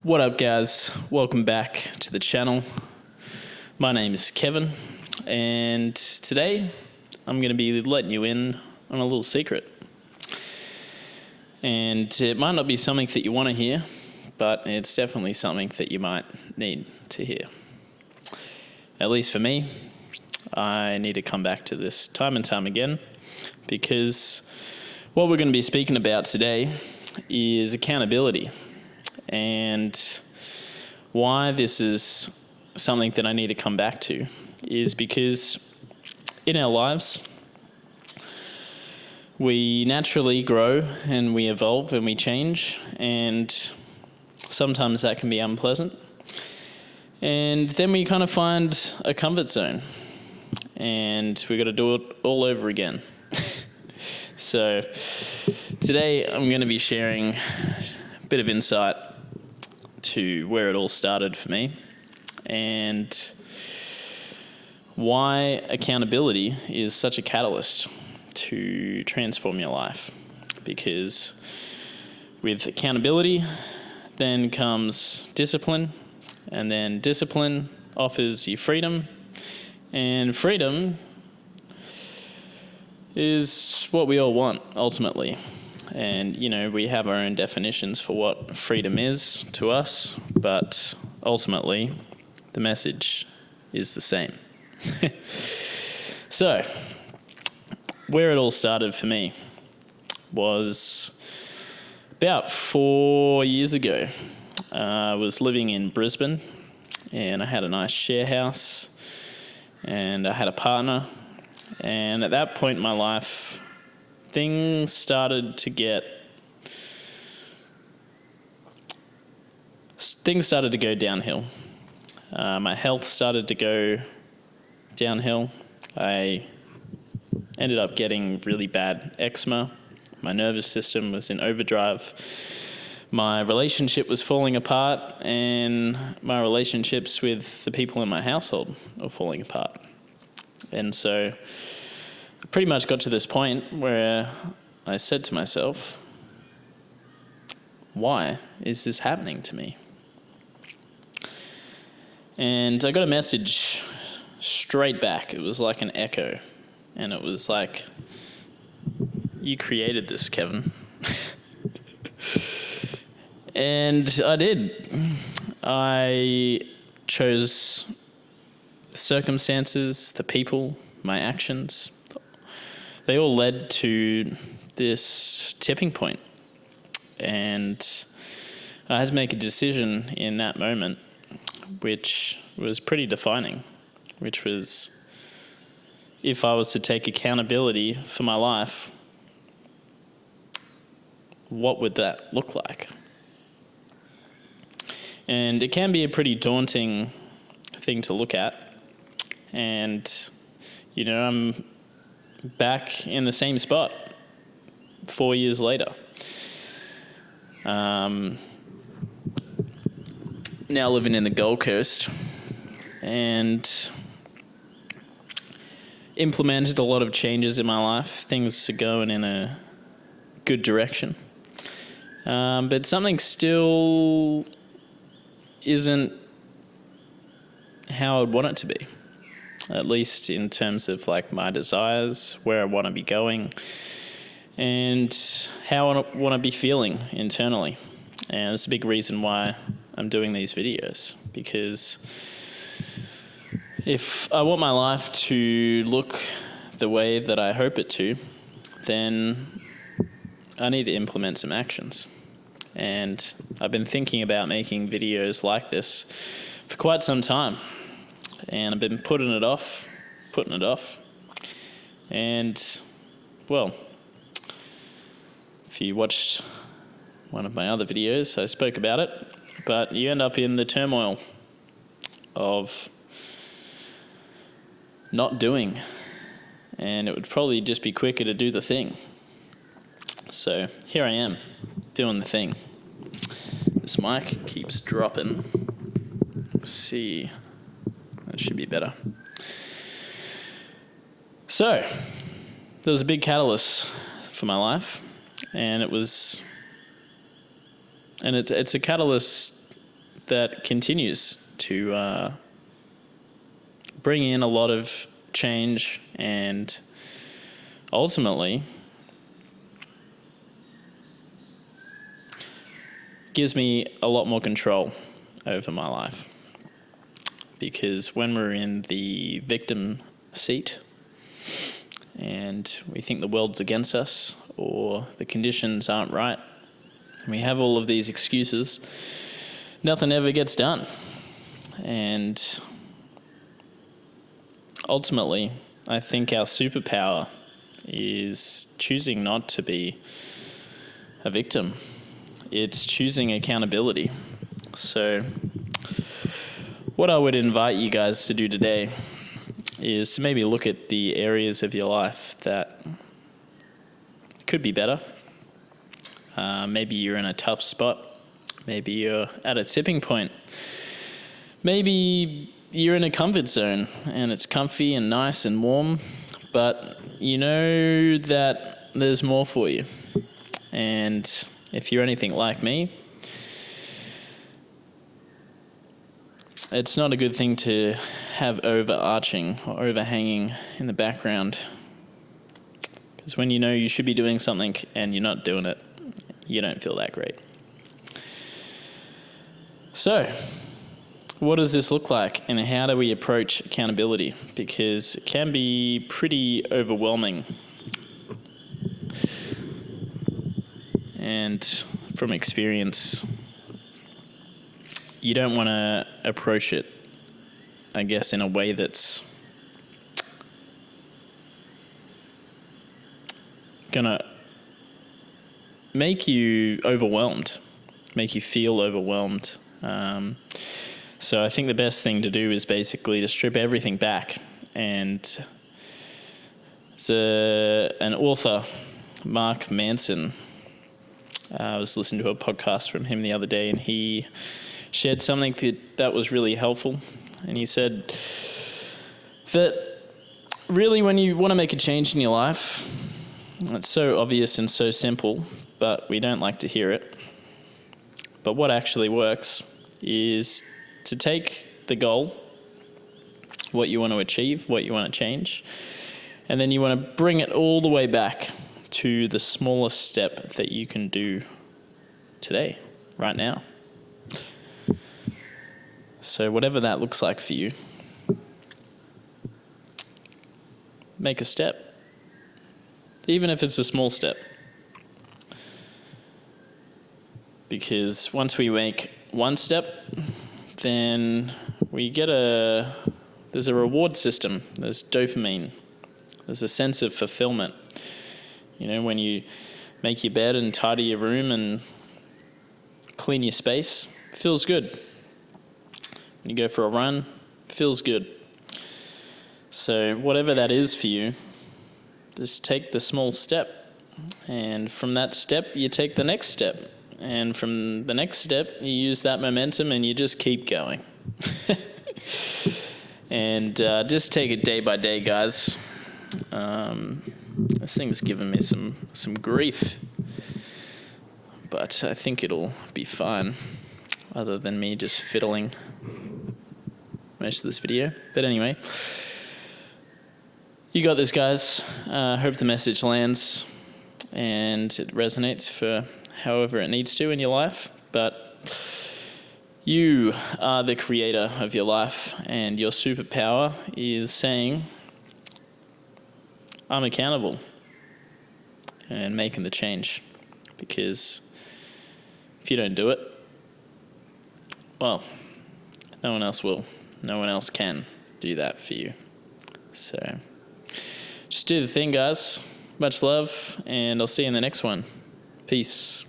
What up, guys? Welcome back to the channel. My name is Kevin, and today I'm going to be letting you in on a little secret. And it might not be something that you want to hear, but it's definitely something that you might need to hear. At least for me, I need to come back to this time and time again, because what we're going to be speaking about today is accountability. And why this is something that I need to come back to is because in our lives, we naturally grow and we evolve and we change, and sometimes that can be unpleasant. And then we kind of find a comfort zone, and we got to do it all over again. So today I'm going to be sharing a bit of insight to where it all started for me and why accountability is such a catalyst to transform your life. Because with accountability then comes discipline, and then discipline offers you freedom, and freedom is what we all want ultimately. And, we have our own definitions for what freedom is to us, but ultimately the message is the same. So, where it all started for me was about 4 years ago. I was living in Brisbane, and I had a nice share house, and I had a partner. And at that point in my life, things started to go downhill. My health started to go downhill. I ended up getting really bad eczema. My nervous system was in overdrive. My relationship was falling apart, and my relationships with the people in my household were falling apart. And so I pretty much got to this point where I said to myself, why is this happening to me? And I got a message straight back. It was like an echo. And it was like, you created this, Kevin. And I did. I chose the circumstances, the people, my actions. They all led to this tipping point. And I had to make a decision in that moment, which was pretty defining, which was, if I was to take accountability for my life, what would that look like? And it can be a pretty daunting thing to look at. And, I'm back in the same spot 4 years later. Now living in the Gold Coast, and implemented a lot of changes in my life. Things are going in a good direction. But something still isn't how I'd want it to be. At least in terms of my desires, where I want to be going, and how I want to be feeling internally. And it's a big reason why I'm doing these videos, because if I want my life to look the way that I hope it to, then I need to implement some actions. And I've been thinking about making videos like this for quite some time. And I've been putting it off. And, well, if you watched one of my other videos, I spoke about it. But you end up in the turmoil of not doing. And it would probably just be quicker to do the thing. So here I am, doing the thing. This mic keeps dropping. Let's see. That should be better. So, there was a big catalyst for my life, and it's a catalyst that continues to bring in a lot of change and ultimately gives me a lot more control over my life. Because when we're in the victim seat and we think the world's against us or the conditions aren't right, and we have all of these excuses, nothing ever gets done. And ultimately, I think our superpower is choosing not to be a victim. It's choosing accountability. So what I would invite you guys to do today is to maybe look at the areas of your life that could be better. Maybe you're in a tough spot. Maybe you're at a tipping point. Maybe you're in a comfort zone and it's comfy and nice and warm, but you know that there's more for you. And if you're anything like me, it's not a good thing to have overarching or overhanging in the background. Because when you know you should be doing something and you're not doing it, you don't feel that great. So, what does this look like and how do we approach accountability? Because it can be pretty overwhelming. And from experience, you don't want to approach it, I guess, in a way that's gonna make you overwhelmed, make you feel overwhelmed. So I think the best thing to do is basically to strip everything back. And it's an author, Mark Manson. I was listening to a podcast from him the other day, and he shared something that was really helpful. And he said that really when you want to make a change in your life, it's so obvious and so simple, but we don't like to hear it. But what actually works is to take the goal, what you want to achieve, what you want to change, and then you want to bring it all the way back to the smallest step that you can do today, right now. So whatever that looks like for you, make a step, even if it's a small step. Because once we make one step, then we get there's a reward system, there's dopamine, there's a sense of fulfillment. You know, when you make your bed and tidy your room and clean your space, feels good. When you go for a run, feels good. So whatever that is for you, just take the small step. And from that step, you take the next step. And from the next step, you use that momentum and you just keep going. And just take it day by day, guys. This thing's given me some grief. But I think it'll be fine, other than me just fiddling most of this video. But anyway, you got this, guys. Hope the message lands and it resonates for however it needs to in your life. But you are the creator of your life, and your superpower is saying, I'm accountable, and making the change. Because if you don't do it, well, no one else will. No one else can do that for you. So just do the thing, guys. Much love, and I'll see you in the next one. Peace.